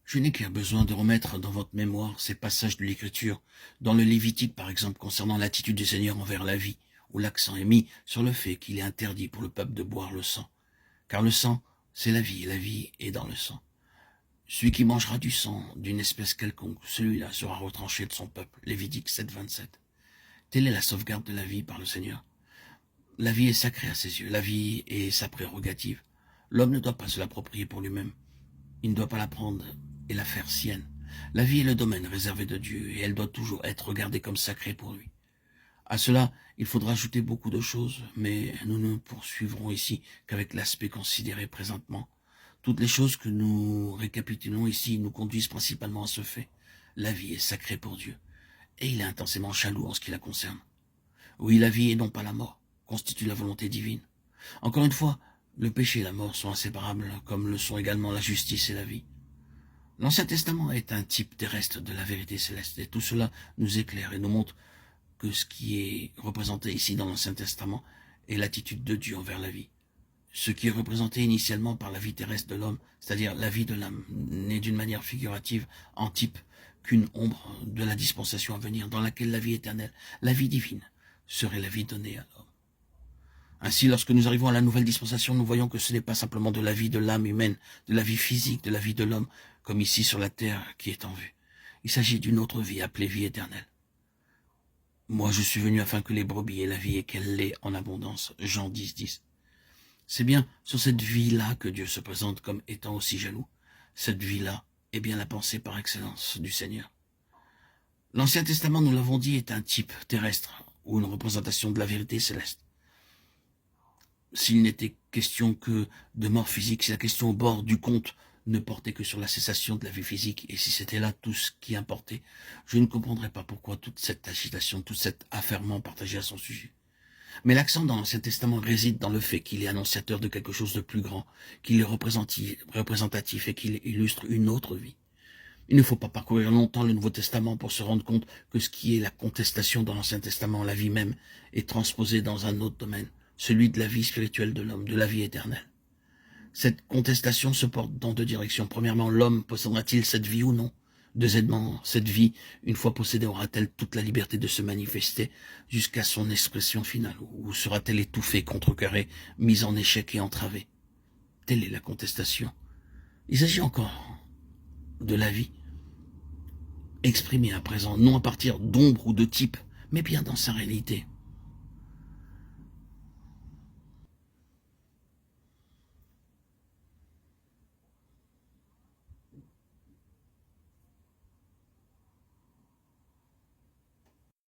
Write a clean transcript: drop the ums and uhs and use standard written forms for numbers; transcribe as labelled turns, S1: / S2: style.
S1: Je n'ai qu'un besoin de remettre dans votre mémoire ces passages de l'Écriture, dans le Lévitique par exemple, concernant l'attitude du Seigneur envers la vie, où l'accent est mis sur le fait qu'il est interdit pour le peuple de boire le sang. Car le sang, c'est la vie, et la vie est dans le sang. Celui qui mangera du sang d'une espèce quelconque, celui-là sera retranché de son peuple. Lévitique 7, 27. Telle est la sauvegarde de la vie par le Seigneur. La vie est sacrée à ses yeux, la vie est sa prérogative. L'homme ne doit pas se l'approprier pour lui-même. Il ne doit pas la prendre et la faire sienne. La vie est le domaine réservé de Dieu et elle doit toujours être regardée comme sacrée pour lui. À cela, il faudra ajouter beaucoup de choses, mais nous ne poursuivrons ici qu'avec l'aspect considéré présentement. Toutes les choses que nous récapitulons ici nous conduisent principalement à ce fait. La vie est sacrée pour Dieu, et il est intensément jaloux en ce qui la concerne. Oui, la vie et non pas la mort constitue la volonté divine. Encore une fois, le péché et la mort sont inséparables, comme le sont également la justice et la vie. L'Ancien Testament est un type terrestre de la vérité céleste, et tout cela nous éclaire et nous montre que ce qui est représenté ici dans l'Ancien Testament est l'attitude de Dieu envers la vie. Ce qui est représenté initialement par la vie terrestre de l'homme, c'est-à-dire la vie de l'âme, n'est d'une manière figurative en type qu'une ombre de la dispensation à venir, dans laquelle la vie éternelle, la vie divine, serait la vie donnée à l'homme. Ainsi, lorsque nous arrivons à la nouvelle dispensation, nous voyons que ce n'est pas simplement de la vie de l'âme humaine, de la vie physique, de la vie de l'homme, comme ici sur la terre, qui est en vue. Il s'agit d'une autre vie appelée vie éternelle. Moi, je suis venu afin que les brebis aient la vie et qu'elle l'ait en abondance. Jean 10, 10. C'est bien sur cette vie-là que Dieu se présente comme étant aussi jaloux. Cette vie-là est bien la pensée par excellence du Seigneur. L'Ancien Testament, nous l'avons dit, est un type terrestre ou une représentation de la vérité céleste. S'il n'était question que de mort physique, si la question au bord du compte ne portait que sur la cessation de la vie physique, et si c'était là tout ce qui importait, je ne comprendrais pas pourquoi toute cette agitation, tout cet affairement partagé à son sujet. Mais l'accent dans l'Ancien Testament réside dans le fait qu'il est annonciateur de quelque chose de plus grand, qu'il est représentatif et qu'il illustre une autre vie. Il ne faut pas parcourir longtemps le Nouveau Testament pour se rendre compte que ce qui est la contestation dans l'Ancien Testament, la vie même, est transposée dans un autre domaine, celui de la vie spirituelle de l'homme, de la vie éternelle. Cette contestation se porte dans deux directions. Premièrement, l'homme possédera-t-il cette vie ou non? Deuxièmement, cette vie, une fois possédée, aura-t-elle toute la liberté de se manifester jusqu'à son expression finale? Ou sera-t-elle étouffée, contrecarrée, mise en échec et entravée? Telle est la contestation. Il s'agit encore de la vie, exprimée à présent, non à partir d'ombre ou de type, mais bien dans sa réalité.